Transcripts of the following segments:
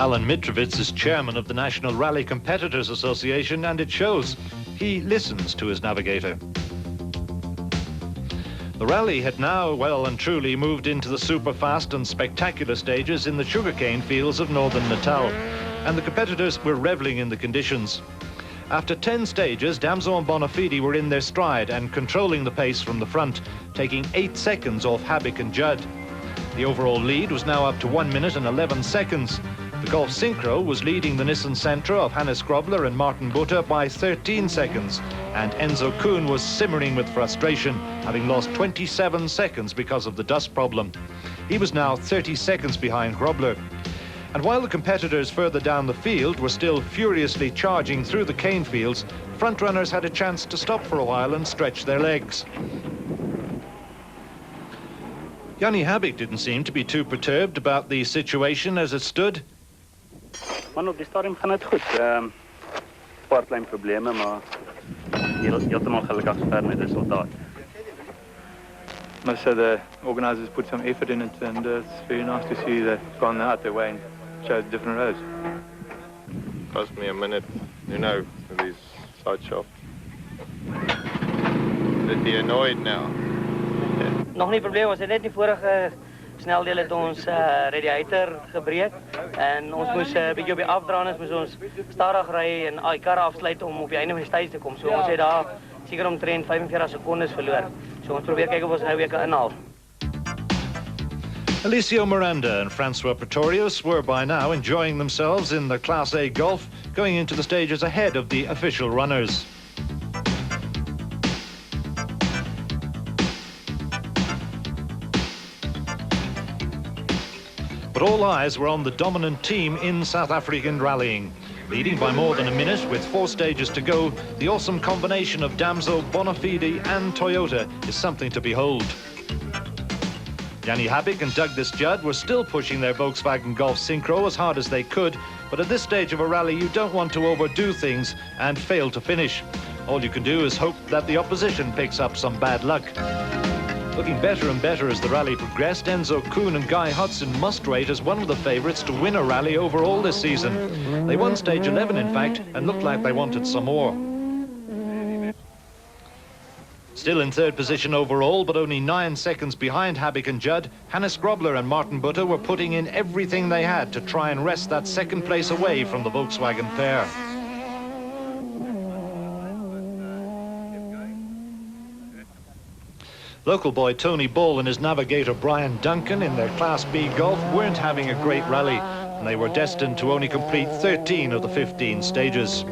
Alan Mitrovic is chairman of the National Rally Competitors Association, and it shows. He listens to his navigator. The rally had now well and truly moved into the super-fast and spectacular stages in the sugarcane fields of northern Natal, and the competitors were revelling in the conditions. After 10 stages, Damso and Bonafide were in their stride and controlling the pace from the front, taking 8 seconds off Habik and Judd. The overall lead was now up to 1 minute and 11 seconds. The Golf Synchro was leading the Nissan Sentra of Hannes Grobler and Martin Butter by 13 seconds, and Enzo Kuhn was simmering with frustration, having lost 27 seconds because of the dust problem. He was now 30 seconds behind Grobler. And while the competitors further down the field were still furiously charging through the cane fields, front-runners had a chance to stop for a while and stretch their legs. Jannie Habik didn't seem to be too perturbed about the situation as it stood. Man, op die stadium gaan het goed. Paar klein probleme, maar heeltemal gelukkig ver met resultaat. Must say the organisers put some effort in it, and it's very nice to see they've gone out their way and chose different roads. Cost me a minute, you know, with these side shafts. Is he annoyed now? Nog nie probleem, ons het net die vorige sneldeel het ons radiator gebreek en ons moes bietjie op die afdraandes moes ons stadig ry en al die karre afsluit om op die einde van die stage te kom. So ons het daar seker omtrent 45 sekondes verloor. So ons probeer kyk of ons nou weer kan inhaal. Alessio Miranda and Francois Pretorius were by now enjoying themselves in the Class A golf, going into the stages ahead of the official runners. But all eyes were on the dominant team in South African rallying. Leading by more than a minute with 4 stages to go, the awesome combination of Damso, Bonafide and Toyota is something to behold. Jannie Habik and Douglas Judd were still pushing their Volkswagen Golf Synchro as hard as they could, but at this stage of a rally you don't want to overdo things and fail to finish. All you can do is hope that the opposition picks up some bad luck. Looking better and better as the rally progressed, Enzo Kuhn and Guy Hudson must rate as one of the favourites to win a rally overall this season. They won stage 11 in fact and looked like they wanted some more. Still in third position overall, but only 9 seconds behind Habik and Judd, Hannes Grobler and Martin Butter were putting in everything they had to try and wrest that second place away from the Volkswagen pair. Local boy Tony Ball and his navigator Brian Duncan in their Class B golf weren't having a great rally, and they were destined to only complete 13 of the 15 stages.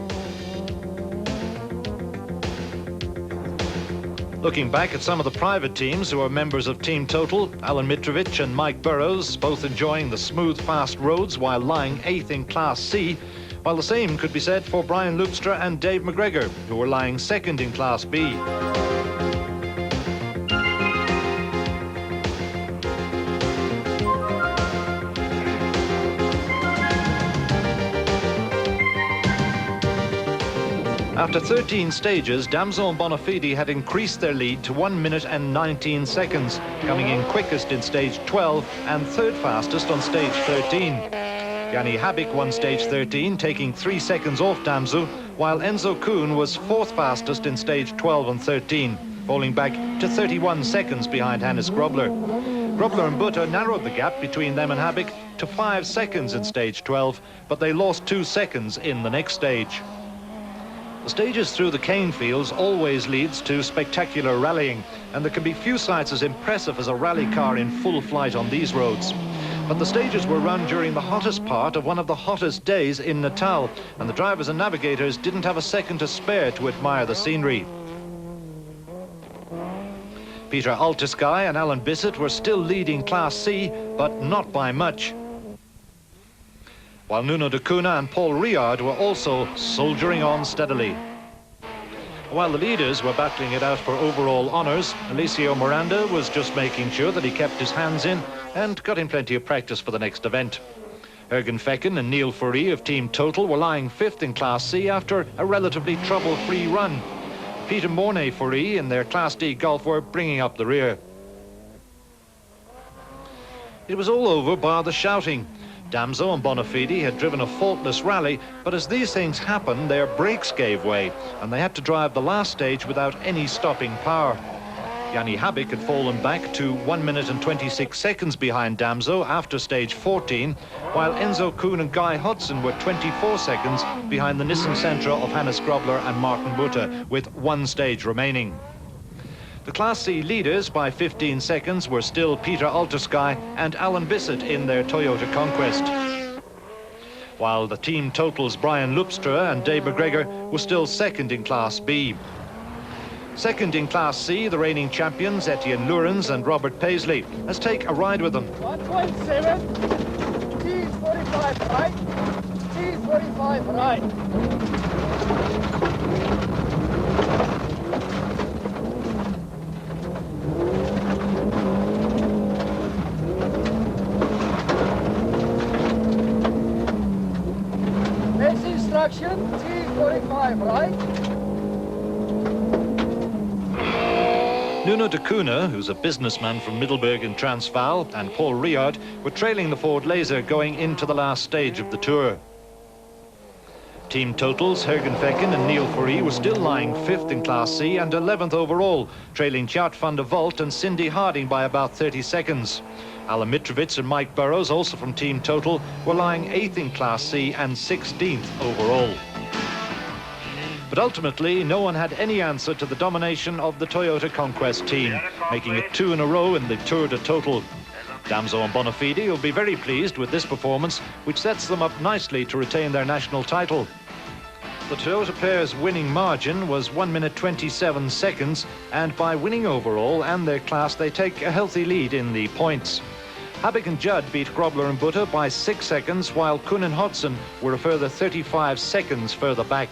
Looking back at some of the private teams who are members of Team Total, Alan Mitrovic and Mike Burrows, both enjoying the smooth, fast roads while lying 8th in Class C, while the same could be said for Brian Loopstra and Dave McGregor, who were lying 2nd in Class B. After 13 stages, Damso and Bonafide had increased their lead to 1 minute and 19 seconds, coming in quickest in stage 12 and third fastest on stage 13. Jannie Habik won stage 13, taking 3 seconds off Damso, while Enzo Kuhn was 4th fastest in stage 12 and 13, falling back to 31 seconds behind Hannes Grobler. Grobler and Butter narrowed the gap between them and Habik to 5 seconds in stage 12, but they lost 2 seconds in the next stage. The stages through the cane fields always leads to spectacular rallying, and there can be few sights as impressive as a rally car in full flight on these roads. But the stages were run during the hottest part of one of the hottest days in Natal, and the drivers and navigators didn't have a second to spare to admire the scenery. Peter Altersky and Alan Bissett were still leading Class C, but not by much, while Nuno de Cunha and Paul Riard were also soldiering on steadily. While the leaders were battling it out for overall honours, Alessio Miranda was just making sure that he kept his hands in and got in plenty of practice for the next event. Ergen Fecken and Neil Fourie of Team Total were lying 5th in Class C after a relatively trouble-free run. Peter Mornay Fourie in their Class D golf were bringing up the rear. It was all over bar the shouting. Damso and Bonafide had driven a faultless rally, but as these things happen, their brakes gave way, and they had to drive the last stage without any stopping power. Jannie Habik had fallen back to 1 minute and 26 seconds behind Damso after stage 14, while Enzo Kuhn and Guy Hodson were 24 seconds behind the Nissan Sentra of Hannes Grobler and Martin Butter, with one stage remaining. The Class C leaders by 15 seconds were still Peter Altersky and Alan Bissett in their Toyota Conquest, while the team totals Brian Loopstra and Dave McGregor were still second in Class B. Second in Class C, the reigning champions Etienne Lourens and Robert Paisley. Let's take a ride with them. 1.7, T45 right, T45 right. Next instruction, T45 right. Nuno de Cunha, who's a businessman from Middelburg in Transvaal, and Paul Riard were trailing the Ford Laser going into the last stage of the tour. Team totals, Hergen Fecken and Neil Fourie were still lying 5th in Class C and 11th overall, trailing Tjaart van der Walt and Cindy Harding by about 30 seconds. Alan Mitrovic and Mike Burrows, also from Team Total, were lying 8th in Class C and 16th overall. But ultimately, no one had any answer to the domination of the Toyota Conquest team, making it 2 in a row in the Tour de Total. Damso and Bonafide will be very pleased with this performance, which sets them up nicely to retain their national title. The Toyota pair's winning margin was 1 minute 27 seconds, and by winning overall and their class, they take a healthy lead in the points. Habik and Judd beat Grobler and Butter by 6 seconds, while Kuhn and Hodson were a further 35 seconds further back.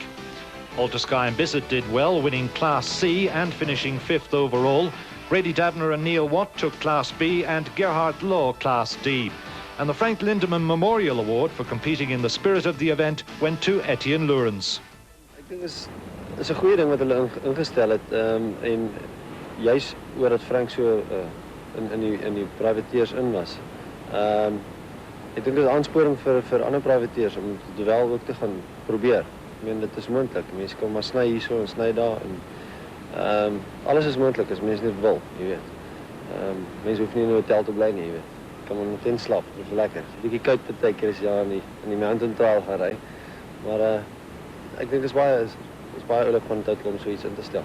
Altersky and Bissett did well, winning Class C and finishing 5th overall. Brady Davner and Neil Watt took Class B and Gerhard Law Class D. And the Frank Lindemann Memorial Award for competing in the spirit of the event went to Etienne Lourens. Ek dink is 'n goeie ding wat hulle ingestel het en juis oor dat Frank so in die privateers in was. Ek dink dit is 'n aansporing vir ander privateers om dit wel ook te gaan probeer. Ik meen, dit is moontlik. Mense kan maar sny hierso en sny daar en alles is moontlik as mense net wil, jy weet. Mense hoef nie in 'n hotel te bly nie, jy weet. Kan maar net inslaap, dit is lekker. 'n Bietjie koud partykeer as jy in die mountain trail gaan ry. Maar ek dink dit is baie oulik van tyd om so iets in te stel.